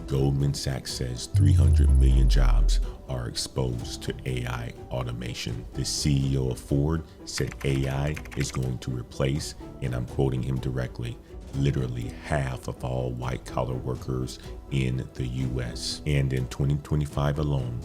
Goldman Sachs says 300 million jobs are exposed to AI automation. The CEO of Ford said AI is going to replace, and I'm quoting him directly, literally half of all white-collar workers in the US. And in 2025 alone,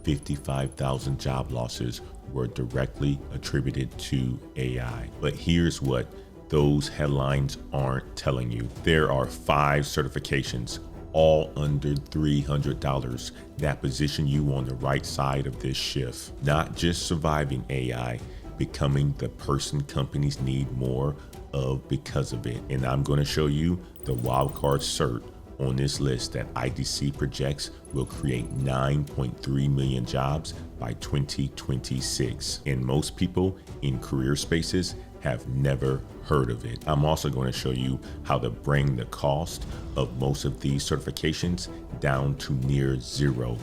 55,000 job losses were directly attributed to AI. But here's what those headlines aren't telling you. There are 5 certifications, all under $300, that position you on the right side of this shift. Not just surviving AI, becoming the person companies need more of because of it. And I'm going to show you the Wildcard Cert on this list that IDC projects will create 9.3 million jobs by 2026. And most people in career spaces have never heard of it. I'm also going to show you how to bring the cost of most of these certifications down to near zero,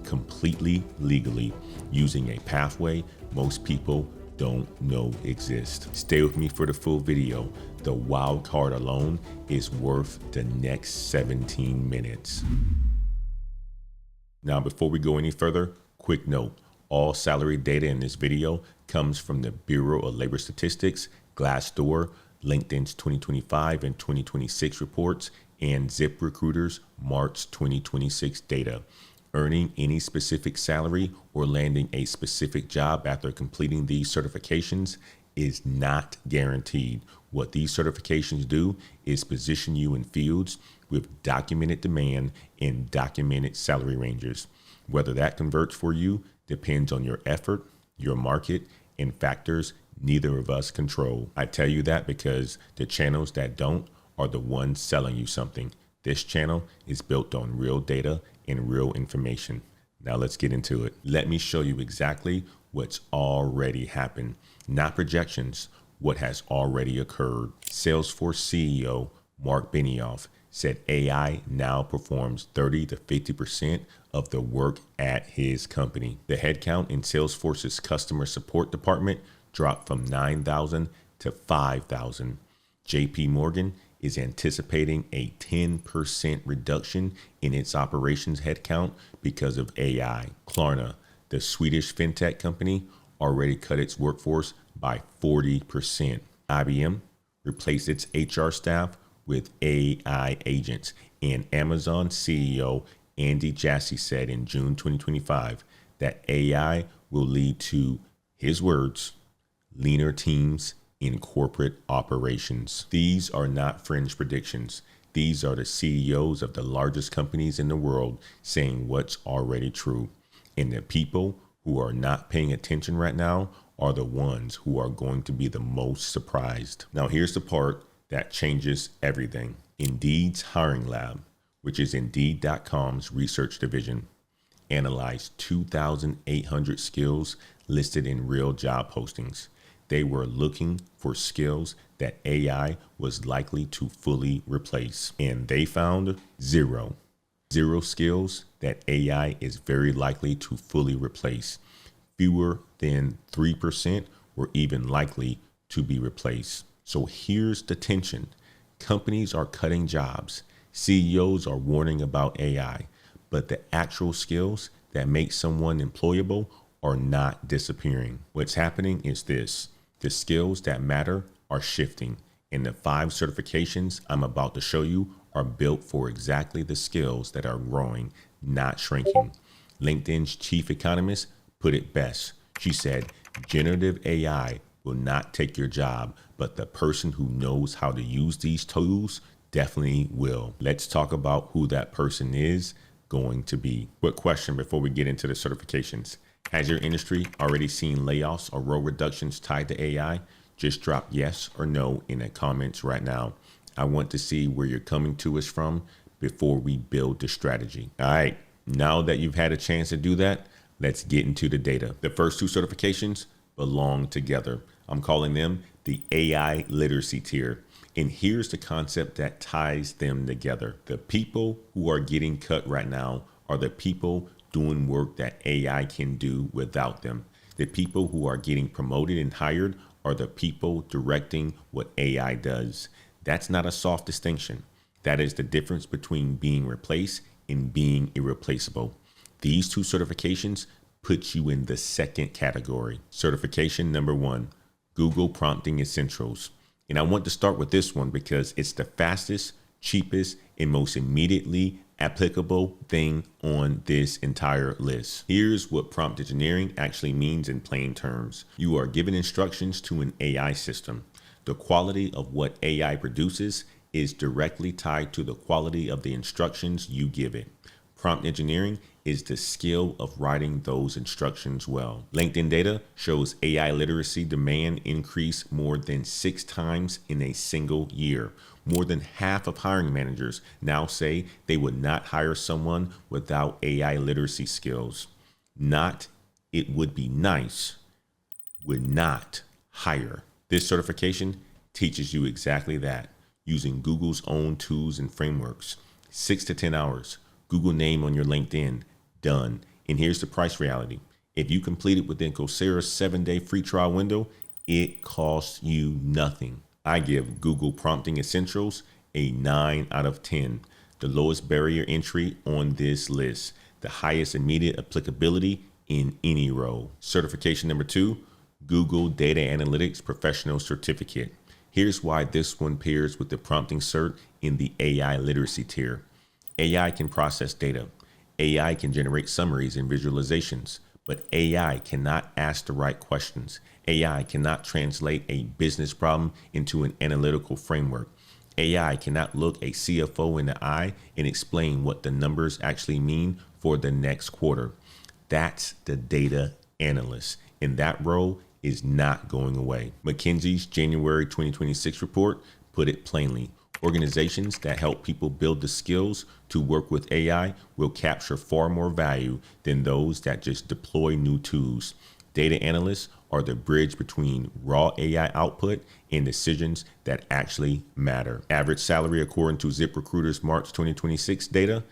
completely legally, using a pathway most people don't know exists. Stay with me for the full video. The wild card alone is worth the next 17 minutes. Now, before we go any further, quick note. All salary data in this video comes from the Bureau of Labor Statistics, Glassdoor, LinkedIn's 2025 and 2026 reports, and ZipRecruiter's March 2026 data. Earning any specific salary or landing a specific job after completing these certifications is not guaranteed. What these certifications do is position you in fields with documented demand and documented salary ranges. Whether that converts for you depends on your effort, your market, and factors neither of us control. I tell you that because the channels that don't are the ones selling you something. This channel is built on real data and real information. Now let's get into it. Let me show you exactly what's already happened, not projections, what has already occurred. Salesforce CEO Mark Benioff said AI now performs 30 to 50% of the work at his company. The headcount in Salesforce's customer support department dropped from 9,000 to 5,000. JP Morgan is anticipating a 10% reduction in its operations headcount because of AI. Klarna, the Swedish fintech company, already cut its workforce by 40%. IBM replaced its HR staff with AI agents, and Amazon CEO Andy Jassy said in June 2025 that AI will lead to, his words, leaner teams in corporate operations. These are not fringe predictions. These are the CEOs of the largest companies in the world saying what's already true. And the people who are not paying attention right now are the ones who are going to be the most surprised. Now, here's the part that changes everything. Indeed's Hiring Lab, which is Indeed.com's research division, analyzed 2,800 skills listed in real job postings. They were looking for skills that AI was likely to fully replace, and they found zero skills that AI is very likely to fully replace. Fewer than 3% were even likely to be replaced. So here's the tension. Companies are cutting jobs. CEOs are warning about AI, but the actual skills that make someone employable are not disappearing. What's happening is this. The skills that matter are shifting, and the 5 certifications I'm about to show you are built for exactly the skills that are growing, not shrinking. LinkedIn's chief economist put it best. She said, generative AI will not take your job, but the person who knows how to use these tools definitely will. Let's talk about who that person is going to be. Quick question before we get into the certifications. Has your industry already seen layoffs or role reductions tied to AI? Just drop yes or no in the comments right now. I want to see where you're coming to us from before we build the strategy. All right, now that you've had a chance to do that, let's get into the data. The first 2 certifications belong together. I'm calling them the AI literacy tier. And here's the concept that ties them together. The people who are getting cut right now are the people doing work that AI can do without them. The people who are getting promoted and hired are the people directing what AI does. That's not a soft distinction. That is the difference between being replaced in being irreplaceable. These two certifications put you in the second category. Certification number 1, Google Prompting Essentials. And I want to start with this one because it's the fastest, cheapest, and most immediately applicable thing on this entire list. Here's what prompt engineering actually means in plain terms. You are given instructions to an AI system. The quality of what AI produces is directly tied to the quality of the instructions you give it. Prompt engineering is the skill of writing those instructions well. LinkedIn data shows AI literacy demand increased more than 6 times in a single year. More than half of hiring managers now say they would not hire someone without AI literacy skills. Not, it would be nice, would not hire. This certification teaches you exactly that, using Google's own tools and frameworks. 6 to 10 hours. Google name on your LinkedIn, done. And here's the price reality. If you complete it within Coursera's 7-day free trial window, it costs you nothing. I give Google Prompting Essentials a 9 out of 10. The lowest barrier entry on this list, the highest immediate applicability in any role. Certification number 2, Google Data Analytics Professional Certificate. Here's why this one pairs with the prompting cert in the AI literacy tier. AI can process data. AI can generate summaries and visualizations, but AI cannot ask the right questions. AI cannot translate a business problem into an analytical framework. AI cannot look a CFO in the eye and explain what the numbers actually mean for the next quarter. That's the data analyst, and that role is not going away. McKinsey's January 2026 report put it plainly. Organizations that help people build the skills to work with AI will capture far more value than those that just deploy new tools. Data analysts are the bridge between raw AI output and decisions that actually matter. Average salary according to ZipRecruiter's March 2026 data,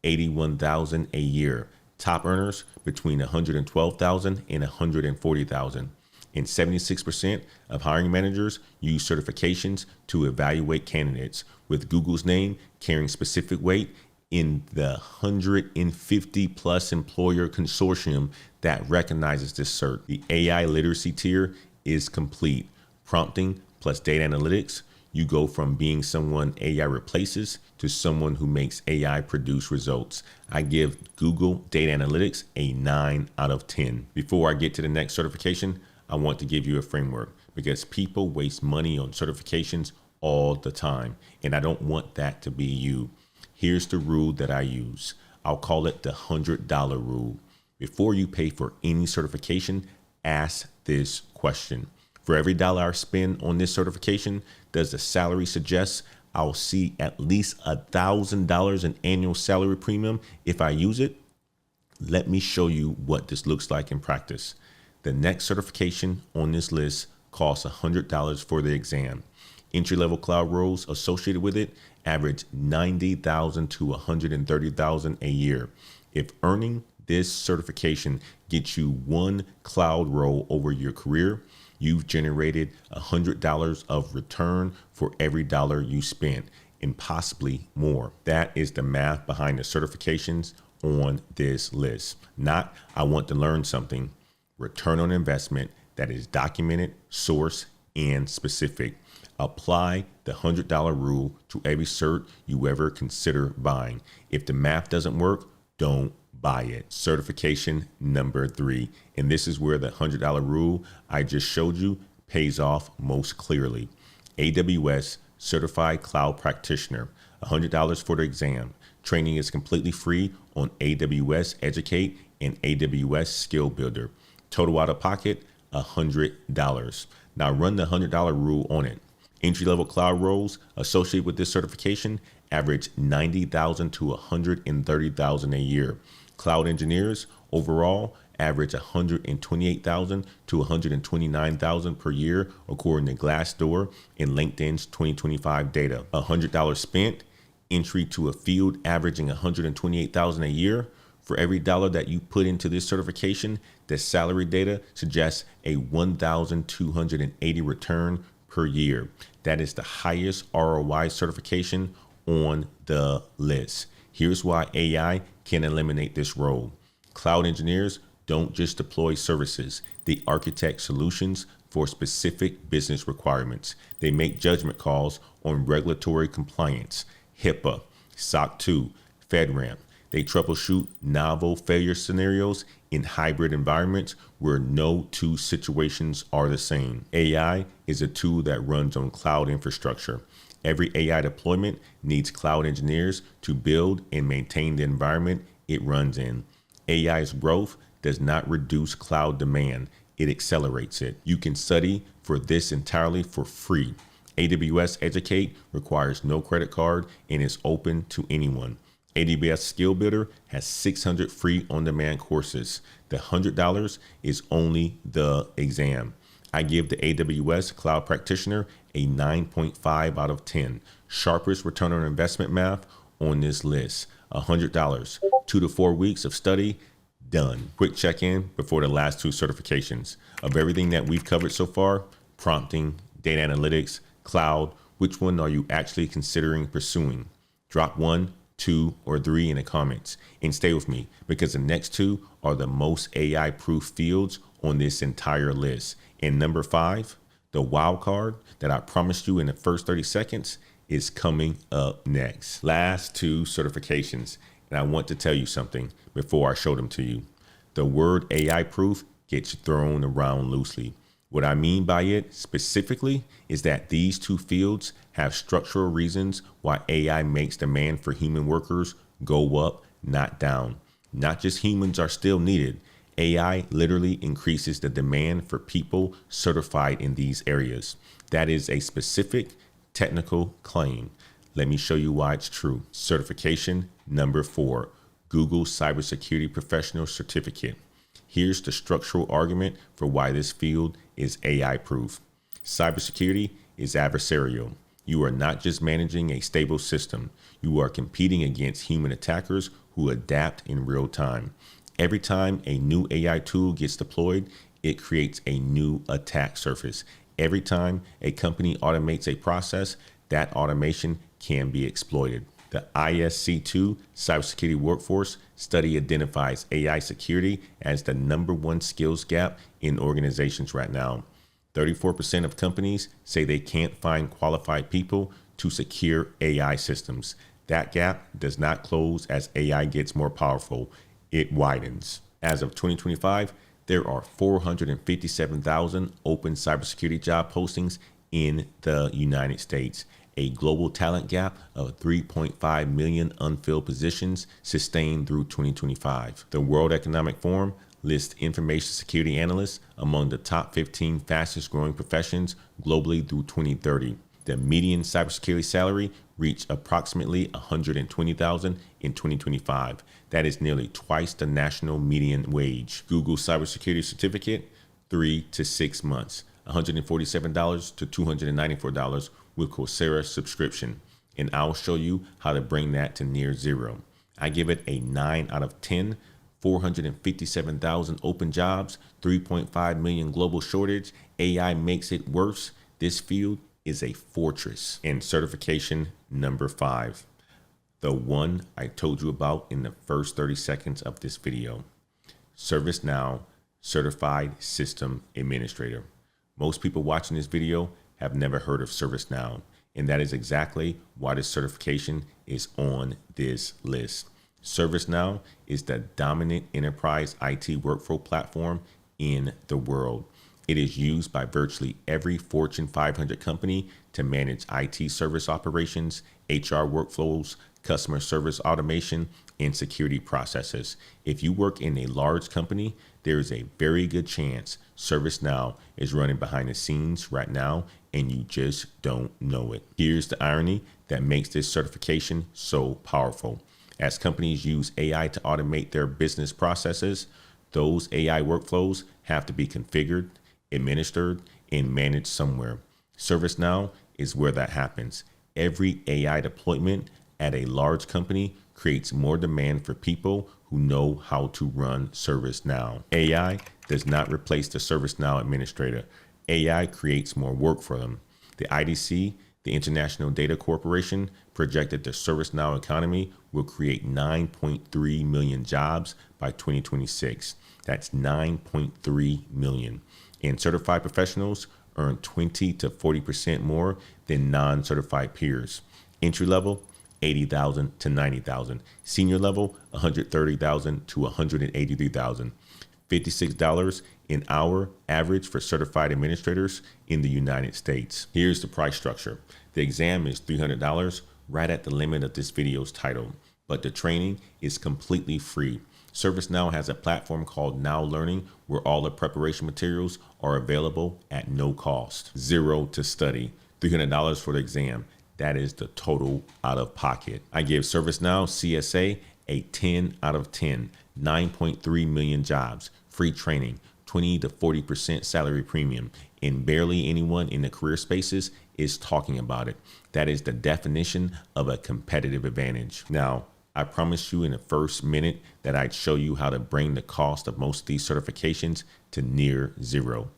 $81,000 a year. Top earners between $112,000 and $140,000. And 76% of hiring managers use certifications to evaluate candidates, with Google's name carrying specific weight in the 150 plus employer consortium that recognizes this cert. The AI literacy tier is complete. Prompting plus data analytics, you go from being someone AI replaces to someone who makes AI produce results. I give Google Data Analytics a 9 out of 10. Before I get to the next certification, I want to give you a framework because people waste money on certifications all the time, and I don't want that to be you. Here's the rule that I use. I'll call it the $100 rule. Before you pay for any certification, ask this question. For every dollar I spend on this certification, does the salary suggest I'll see at least $1,000 in annual salary premium if I use it? Let me show you what this looks like in practice. The next certification on this list costs $100 for the exam. Entry-level cloud roles associated with it average $90,000 to $130,000 a year. If earning this certification gets you one cloud role over your career, you've generated $100 of return for every dollar you spent, and possibly more. That is the math behind the certifications on this list. Not, I want to learn something. Return on investment that is documented, sourced, and specific. Apply the $100 rule to every cert you ever consider buying. If the math doesn't work, don't buy it. Certification number 3. And this is where the $100 rule I just showed you pays off most clearly. AWS Certified Cloud Practitioner, $100 for the exam. Training is completely free on AWS Educate and AWS Skill Builder. Total out of pocket, $100. Now run the $100 rule on it. Entry-level cloud roles associated with this certification average $90,000 to $130,000 a year. Cloud engineers overall average $128,000 to $129,000 per year, according to Glassdoor and LinkedIn's 2025 data. $100 spent, entry to a field averaging $128,000 a year. For every dollar that you put into this certification, the salary data suggests a 1,280 return per year. That is the highest ROI certification on the list. Here's why AI can eliminate this role. Cloud engineers don't just deploy services, they architect solutions for specific business requirements. They make judgment calls on regulatory compliance, HIPAA, SOC 2, FedRAMP. They troubleshoot novel failure scenarios in hybrid environments where no two situations are the same. AI is a tool that runs on cloud infrastructure. Every AI deployment needs cloud engineers to build and maintain the environment it runs in. AI's growth does not reduce cloud demand, it accelerates it. You can study for this entirely for free. AWS Educate requires no credit card and is open to anyone. AWS Skill Builder has 600 free on-demand courses. The $100 is only the exam. I give the AWS Cloud Practitioner a 9.5 out of 10. Sharpest return on investment math on this list. $100, 2 to 4 weeks of study, done. Quick check-in before the last 2 certifications. Of everything that we've covered so far, prompting, data analytics, cloud, which one are you actually considering pursuing? Drop 1, 2, or 3 in the comments and stay with me because the next 2 are the most AI-proof fields on this entire list. And number 5, the wild card that I promised you in the first 30 seconds is coming up next. Last 2 certifications. And I want to tell you something before I show them to you. The word AI proof gets thrown around loosely. What I mean by it specifically is that these 2 fields have structural reasons why AI makes demand for human workers go up, not down. Not just humans are still needed. AI literally increases the demand for people certified in these areas. That is a specific technical claim. Let me show you why it's true. Certification number 4, Google Cybersecurity Professional Certificate. Here's the structural argument for why this field is AI proof. Cybersecurity is adversarial. You are not just managing a stable system. You are competing against human attackers who adapt in real time. Every time a new AI tool gets deployed, it creates a new attack surface. Every time a company automates a process, that automation can be exploited. The ISC2 Cybersecurity Workforce Study identifies AI security as the #1 skills gap in organizations right now. 34% of companies say they can't find qualified people to secure AI systems. That gap does not close as AI gets more powerful. It widens. As of 2025, there are 457,000 open cybersecurity job postings in the United States. A global talent gap of 3.5 million unfilled positions sustained through 2025. The World Economic Forum lists information security analysts among the top 15 fastest growing professions globally through 2030. The median cybersecurity salary reached approximately $120,000 in 2025. That is nearly twice the national median wage. Google Cybersecurity Certificate, 3 to 6 months, $147 to $294 with Coursera subscription. And I'll show you how to bring that to near zero. I give it a 9 out of 10. 457,000 open jobs, 3.5 million global shortage. AI makes it worse. This field is a fortress. And certification number 5, the one I told you about in the first 30 seconds of this video. ServiceNow Certified System Administrator. Most people watching this video have never heard of ServiceNow, and that is exactly why this certification is on this list. ServiceNow is the dominant enterprise IT workflow platform in the world. It is used by virtually every Fortune 500 company to manage IT service operations, HR workflows, customer service automation, and security processes. If you work in a large company, there is a very good chance ServiceNow is running behind the scenes right now, and you just don't know it. Here's the irony that makes this certification so powerful. As companies use AI to automate their business processes, those AI workflows have to be configured, administered, and managed somewhere. ServiceNow is where that happens. Every AI deployment at a large company creates more demand for people who know how to run ServiceNow. AI does not replace the ServiceNow administrator. AI creates more work for them. The IDC The International Data Corporation projected the ServiceNow economy will create 9.3 million jobs by 2026. That's 9.3 million. And certified professionals earn 20 to 40% more than non-certified peers. Entry level, 80,000 to 90,000. Senior level, 130,000 to 183,000. $56 an hour average for certified administrators in the United States. Here's the price structure. The exam is $300, right at the limit of this video's title, but the training is completely free. ServiceNow has a platform called Now Learning where all the preparation materials are available at no cost. Zero to study, $300 for the exam. That is the total out of pocket. I give ServiceNow CSA a 10 out of 10, 9.3 million jobs, free training, 20 to 40% salary premium, and barely anyone in the career spaces is talking about it. That is the definition of a competitive advantage. Now, I promised you in the first minute that I'd show you how to bring the cost of most of these certifications to near zero.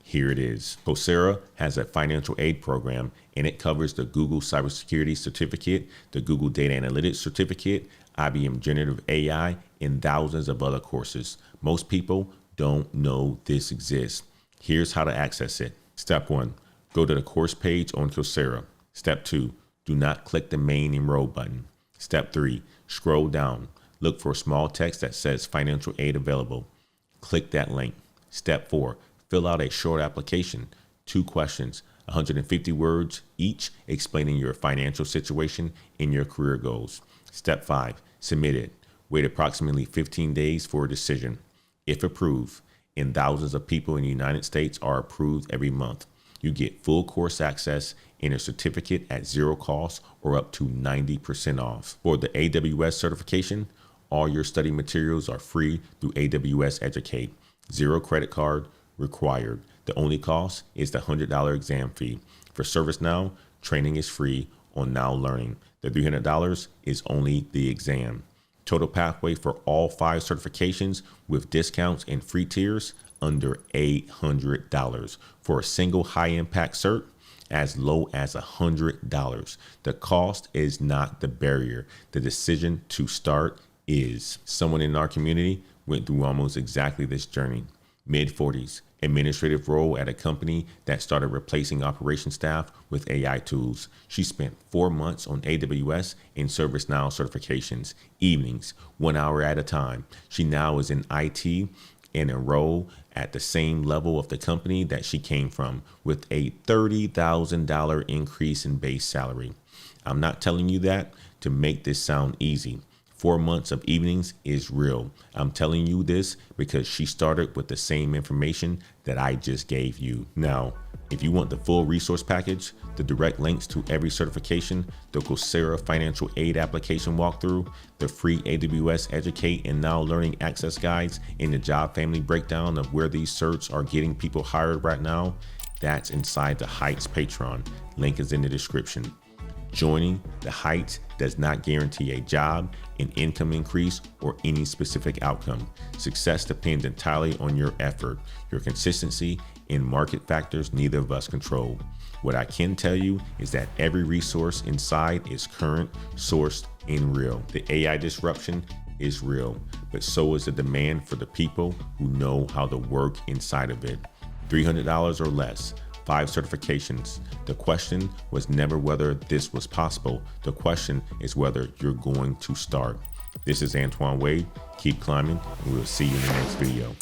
Here it is. Coursera has a financial aid program, and it covers the Google Cybersecurity Certificate, the Google Data Analytics Certificate, IBM Generative AI, and thousands of other courses. Most people don't know this exists. Here's how to access it. Step 1, go to the course page on Coursera. Step 2, do not click the main enroll button. Step 3, scroll down. Look for a small text that says financial aid available. Click that link. Step 4, fill out a short application, 2 questions, 150 words each, explaining your financial situation and your career goals. Step 5, submit it. Wait approximately 15 days for a decision. If approved, and thousands of people in the United States are approved every month, you get full course access and a certificate at zero cost or up to 90% off. For the AWS certification, all your study materials are free through AWS Educate. Zero credit card required. The only cost is the $100 exam fee. For ServiceNow, training is free on Now Learning. The $300 is only the exam. Total pathway for all 5 certifications with discounts and free tiers under $800. For a single high impact cert, as low as $100. The cost is not the barrier. The decision to start is. Someone in our community went through almost exactly this journey. Mid-40s, administrative role at a company that started replacing operation staff with AI tools. She spent 4 months on AWS and ServiceNow certifications, evenings, 1 hour at a time. She now is in IT and a role at the same level of the company that she came from, with a $30,000 increase in base salary. I'm not telling you that to make this sound easy. 4 months of evenings is real. I'm telling you this because she started with the same information that I just gave you. Now, if you want the full resource package, the direct links to every certification, the Coursera financial aid application walkthrough, the free AWS Educate and Now Learning access guides, and the job family breakdown of where these certs are getting people hired right now, that's inside the Heights Patreon. Link is in the description. Joining the Heights does not guarantee a job, an income increase, or any specific outcome. Success depends entirely on your effort, your consistency, and market factors neither of us control. What I can tell you is that every resource inside is current, sourced, and real. The AI disruption is real, but so is the demand for the people who know how to work inside of it. $300 or less. 5 certifications. The question was never whether this was possible. The question is whether you're going to start. This is Antoine Wade. Keep climbing, and we'll see you in the next video.